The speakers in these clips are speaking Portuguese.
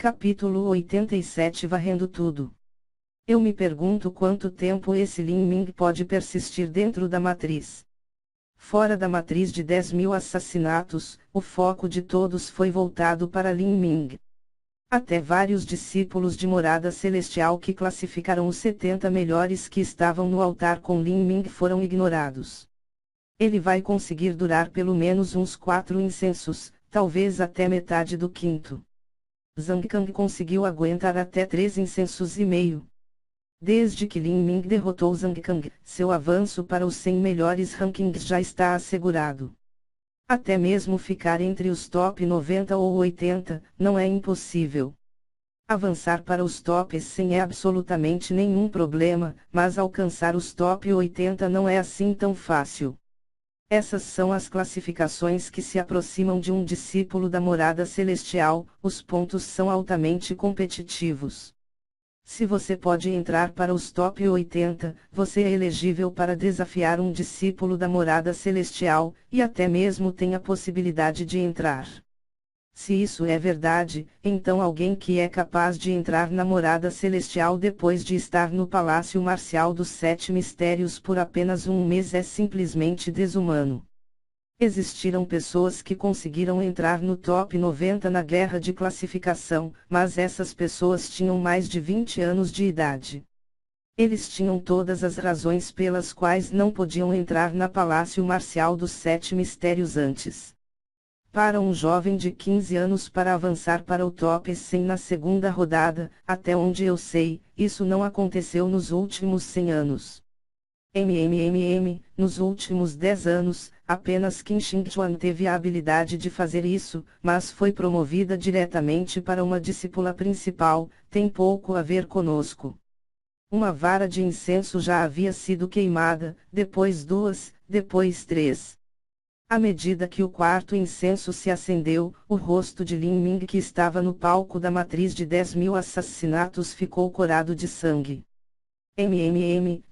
Capítulo 87 Varrendo tudo. Eu me pergunto quanto tempo esse Lin Ming pode persistir dentro da matriz. Fora da matriz de 10.000 assassinatos, o foco de todos foi voltado para Lin Ming. Até vários discípulos de Morada Celestial que classificaram os 70 melhores que estavam no altar com Lin Ming foram ignorados. Ele vai conseguir durar pelo menos uns 4 incensos, talvez até metade do quinto. Zhang Kang conseguiu aguentar até 3 incensos e meio. Desde que Lin Ming derrotou Zhang Kang, seu avanço para os 100 melhores rankings já está assegurado. Até mesmo ficar entre os top 90 ou 80, não é impossível. Avançar para os top 100 é absolutamente nenhum problema, mas alcançar os top 80 não é assim tão fácil. Essas são as classificações que se aproximam de um discípulo da Morada Celestial, os pontos são altamente competitivos. Se você pode entrar para os top 80, você é elegível para desafiar um discípulo da Morada Celestial, e até mesmo tem a possibilidade de entrar. Se isso é verdade, então alguém que é capaz de entrar na Morada Celestial depois de estar no Palácio Marcial dos 7 Mistérios por apenas um mês é simplesmente desumano. Existiram pessoas que conseguiram entrar no top 90 na guerra de classificação, mas essas pessoas tinham mais de 20 anos de idade. Eles tinham todas as razões pelas quais não podiam entrar na Palácio Marcial dos 7 Mistérios antes. Para um jovem de 15 anos para avançar para o top 100 na segunda rodada, até onde eu sei, isso não aconteceu nos últimos 100 anos. Nos últimos 10 anos, apenas Qin Shengchuan teve a habilidade de fazer isso, mas foi promovida diretamente para uma discípula principal, tem pouco a ver conosco. Uma vara de incenso já havia sido queimada, depois 2, depois 3. À medida que o quarto incenso se acendeu, o rosto de Lin Ming que estava no palco da matriz de 10.000 assassinatos ficou corado de sangue.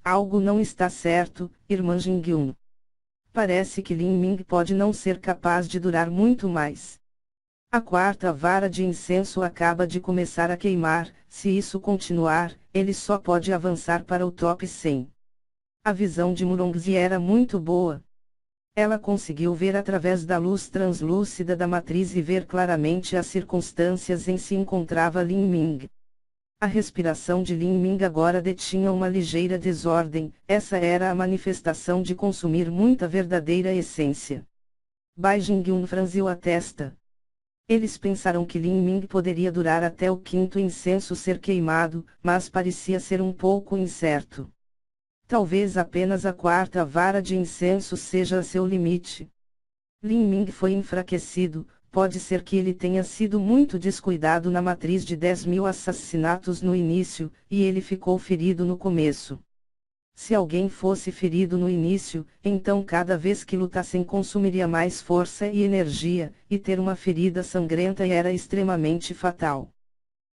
Algo não está certo, irmã Jingyun. Parece que Lin Ming pode não ser capaz de durar muito mais. A quarta vara de incenso acaba de começar a queimar, se isso continuar, ele só pode avançar para o top 100. A visão de Murongzi era muito boa. Ela conseguiu ver através da luz translúcida da matriz e ver claramente as circunstâncias em que se encontrava Lin Ming. A respiração de Lin Ming agora detinha uma ligeira desordem, essa era a manifestação de consumir muita verdadeira essência. Bai Jingyun franziu a testa. Eles pensaram que Lin Ming poderia durar até o quinto incenso ser queimado, mas parecia ser um pouco incerto. Talvez apenas a quarta vara de incenso seja seu limite. Lin Ming foi enfraquecido, pode ser que ele tenha sido muito descuidado na matriz de 10.000 assassinatos no início, e ele ficou ferido no começo. Se alguém fosse ferido no início, então cada vez que lutassem consumiria mais força e energia, e ter uma ferida sangrenta era extremamente fatal.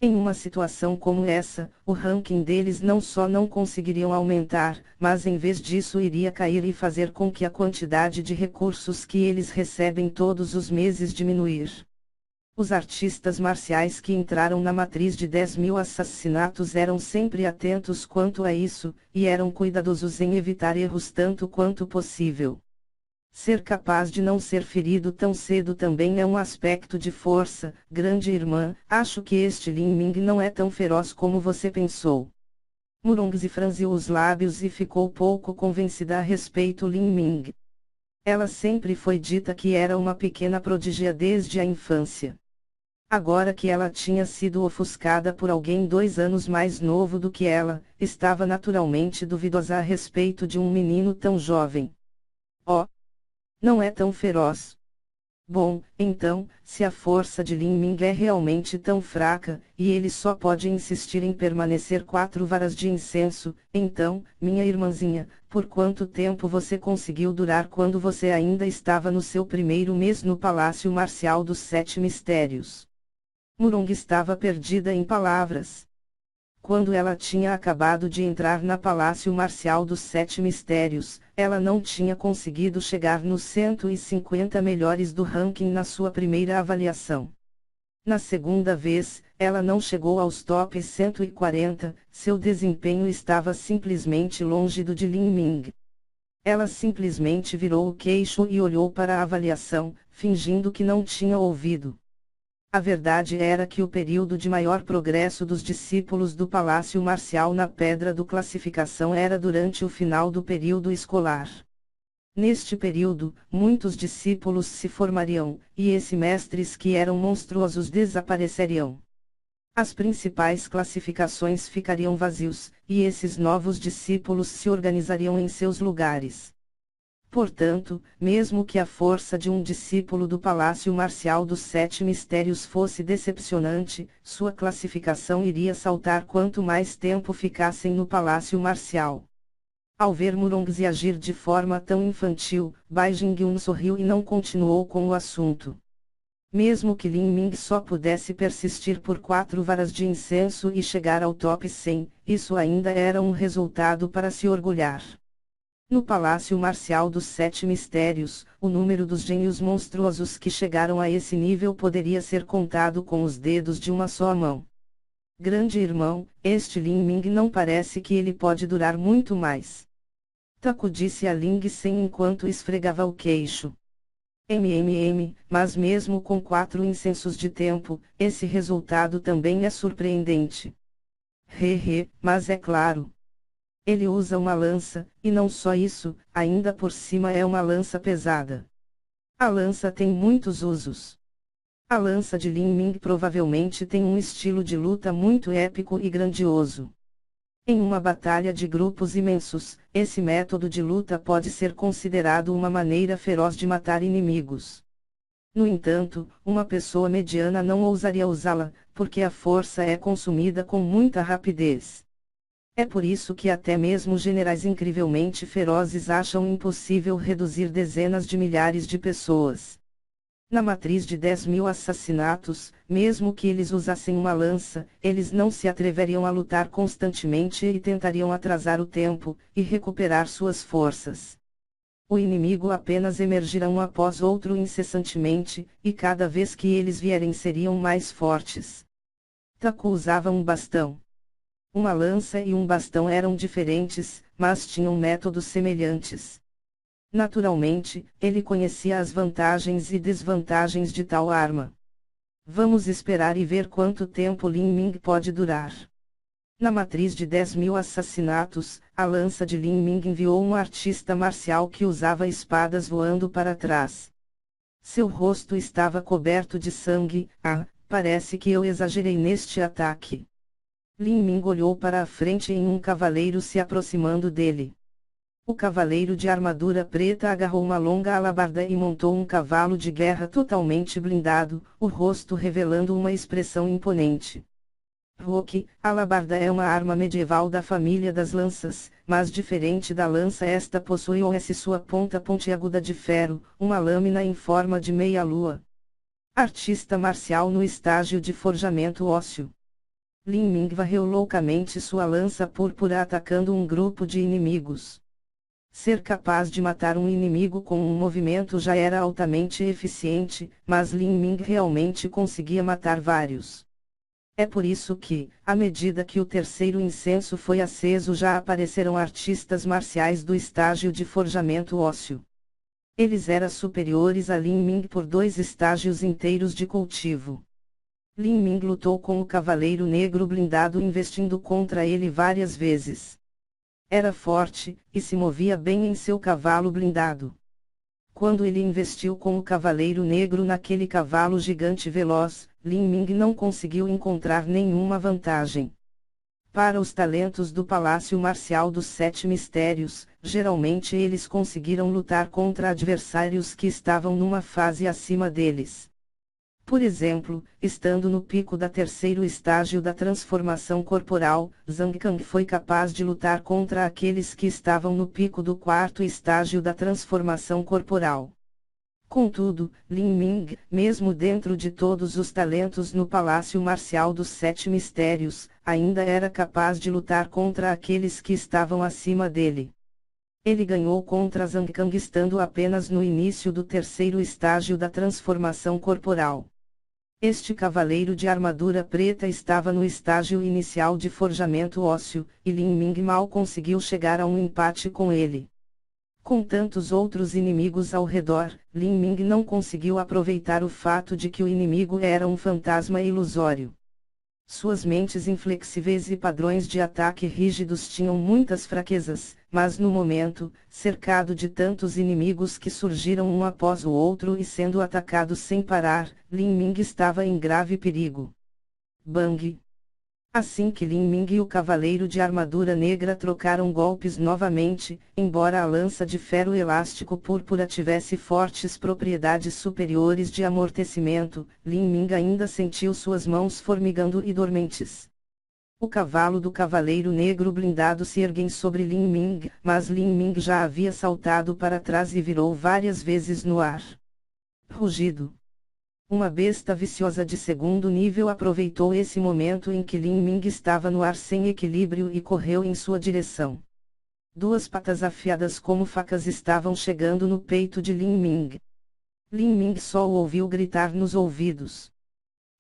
Em uma situação como essa, o ranking deles não só não conseguiriam aumentar, mas em vez disso iria cair e fazer com que a quantidade de recursos que eles recebem todos os meses diminuir. Os artistas marciais que entraram na matriz de 10.000 assassinatos eram sempre atentos quanto a isso, e eram cuidadosos em evitar erros tanto quanto possível. Ser capaz de não ser ferido tão cedo também é um aspecto de força, grande irmã, acho que este Lin Ming não é tão feroz como você pensou. Murongzi franziu os lábios e ficou pouco convencida a respeito Lin Ming. Ela sempre foi dita que era uma pequena prodígia desde a infância. Agora que ela tinha sido ofuscada por alguém 2 anos mais novo do que ela, estava naturalmente duvidosa a respeito de um menino tão jovem. Oh! Não é tão feroz. Bom, então, se a força de Lin Ming é realmente tão fraca, e ele só pode insistir em permanecer 4 varas de incenso, então, minha irmãzinha, por quanto tempo você conseguiu durar quando você ainda estava no seu primeiro mês no Palácio Marcial dos 7 Mistérios? Murong estava perdida em palavras. Quando ela tinha acabado de entrar na Palácio Marcial dos 7 Mistérios, ela não tinha conseguido chegar nos 150 melhores do ranking na sua primeira avaliação. Na segunda vez, ela não chegou aos top 140, seu desempenho estava simplesmente longe do de Lin Ming. Ela simplesmente virou o queixo e olhou para a avaliação, fingindo que não tinha ouvido. A verdade era que o período de maior progresso dos discípulos do Palácio Marcial na Pedra do Classificação era durante o final do período escolar. Neste período, muitos discípulos se formariam, e esses mestres que eram monstruosos desapareceriam. As principais classificações ficariam vazios, e esses novos discípulos se organizariam em seus lugares. Portanto, mesmo que a força de um discípulo do Palácio Marcial dos Sete Mistérios fosse decepcionante, sua classificação iria saltar quanto mais tempo ficassem no Palácio Marcial. Ao ver Murongzi agir de forma tão infantil, Bai Jingyun sorriu e não continuou com o assunto. Mesmo que Lin Ming só pudesse persistir por 4 varas de incenso e chegar ao top 100, isso ainda era um resultado para se orgulhar. No Palácio Marcial dos Sete Mistérios, o número dos gênios monstruosos que chegaram a esse nível poderia ser contado com os dedos de uma só mão. Grande irmão, este Lin Ming não parece que ele pode durar muito mais. Taku disse a Ling Sen enquanto esfregava o queixo. Mas mesmo com 4 incensos de tempo, esse resultado também é surpreendente. Mas é claro. Ele usa uma lança, e não só isso, ainda por cima é uma lança pesada. A lança tem muitos usos. A lança de Lin Ming provavelmente tem um estilo de luta muito épico e grandioso. Em uma batalha de grupos imensos, esse método de luta pode ser considerado uma maneira feroz de matar inimigos. No entanto, uma pessoa mediana não ousaria usá-la, porque a força é consumida com muita rapidez. É por isso que até mesmo generais incrivelmente ferozes acham impossível reduzir dezenas de milhares de pessoas. Na matriz de 10.000 assassinatos, mesmo que eles usassem uma lança, eles não se atreveriam a lutar constantemente e tentariam atrasar o tempo, e recuperar suas forças. O inimigo apenas emergirá um após outro incessantemente, e cada vez que eles vierem seriam mais fortes. Taku usava um bastão. Uma lança e um bastão eram diferentes, mas tinham métodos semelhantes. Naturalmente, ele conhecia as vantagens e desvantagens de tal arma. Vamos esperar e ver quanto tempo Lin Ming pode durar. Na matriz de 10.000 assassinatos, a lança de Lin Ming enviou um artista marcial que usava espadas voando para trás. Seu rosto estava coberto de sangue. Parece que eu exagerei neste ataque. Lin Ming olhou para a frente em um cavaleiro se aproximando dele. O cavaleiro de armadura preta agarrou uma longa alabarda e montou um cavalo de guerra totalmente blindado, o rosto revelando uma expressão imponente. Roque, a alabarda é uma arma medieval da família das lanças, mas diferente da lança esta possui sua ponta pontiaguda de ferro, uma lâmina em forma de meia-lua. Artista marcial no estágio de forjamento ósseo. Lin Ming varreu loucamente sua lança púrpura atacando um grupo de inimigos. Ser capaz de matar um inimigo com um movimento já era altamente eficiente, mas Lin Ming realmente conseguia matar vários. É por isso que, à medida que o terceiro incenso foi aceso, já apareceram artistas marciais do estágio de forjamento ósseo. Eles eram superiores a Lin Ming por 2 estágios inteiros de cultivo. Lin Ming lutou com o Cavaleiro Negro blindado investindo contra ele várias vezes. Era forte, e se movia bem em seu cavalo blindado. Quando ele investiu com o Cavaleiro Negro naquele cavalo gigante veloz, Lin Ming não conseguiu encontrar nenhuma vantagem. Para os talentos do Palácio Marcial dos Sete Mistérios, geralmente eles conseguiram lutar contra adversários que estavam numa fase acima deles. Por exemplo, estando no pico da terceiro estágio da transformação corporal, Zhang Kang foi capaz de lutar contra aqueles que estavam no pico do quarto estágio da transformação corporal. Contudo, Lin Ming, mesmo dentro de todos os talentos no Palácio Marcial dos Sete Mistérios, ainda era capaz de lutar contra aqueles que estavam acima dele. Ele ganhou contra Zhang Kang estando apenas no início do terceiro estágio da transformação corporal. Este cavaleiro de armadura preta estava no estágio inicial de forjamento ósseo, e Lin Ming mal conseguiu chegar a um empate com ele. Com tantos outros inimigos ao redor, Lin Ming não conseguiu aproveitar o fato de que o inimigo era um fantasma ilusório. Suas mentes inflexíveis e padrões de ataque rígidos tinham muitas fraquezas, mas no momento, cercado de tantos inimigos que surgiram um após o outro e sendo atacados sem parar, Lin Ming estava em grave perigo. Bang! Assim que Lin Ming e o Cavaleiro de Armadura Negra trocaram golpes novamente, embora a lança de ferro elástico púrpura tivesse fortes propriedades superiores de amortecimento, Lin Ming ainda sentiu suas mãos formigando e dormentes. O cavalo do Cavaleiro Negro blindado se ergueu sobre Lin Ming, mas Lin Ming já havia saltado para trás e virou várias vezes no ar. Rugido. Uma besta viciosa de segundo nível aproveitou esse momento em que Lin Ming estava no ar sem equilíbrio e correu em sua direção. Duas patas afiadas como facas estavam chegando no peito de Lin Ming. Lin Ming só o ouviu gritar nos ouvidos.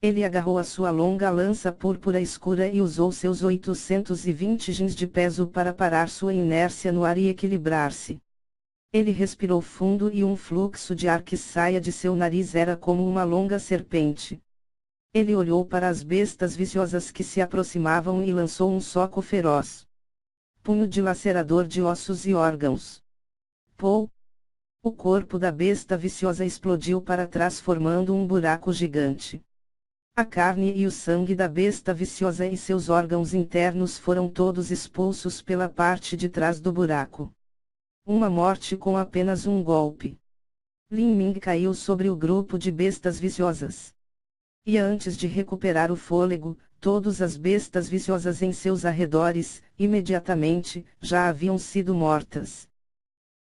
Ele agarrou a sua longa lança púrpura escura e usou seus 820 jins de peso para parar sua inércia no ar e equilibrar-se. Ele respirou fundo e um fluxo de ar que saía de seu nariz era como uma longa serpente. Ele olhou para as bestas viciosas que se aproximavam e lançou um soco feroz. Punho dilacerador de ossos e órgãos. Pou! O corpo da besta viciosa explodiu para trás formando um buraco gigante. A carne e o sangue da besta viciosa e seus órgãos internos foram todos expulsos pela parte de trás do buraco. Uma morte com apenas um golpe. Lin Ming caiu sobre o grupo de bestas viciosas. E antes de recuperar o fôlego, todas as bestas viciosas em seus arredores, imediatamente, já haviam sido mortas.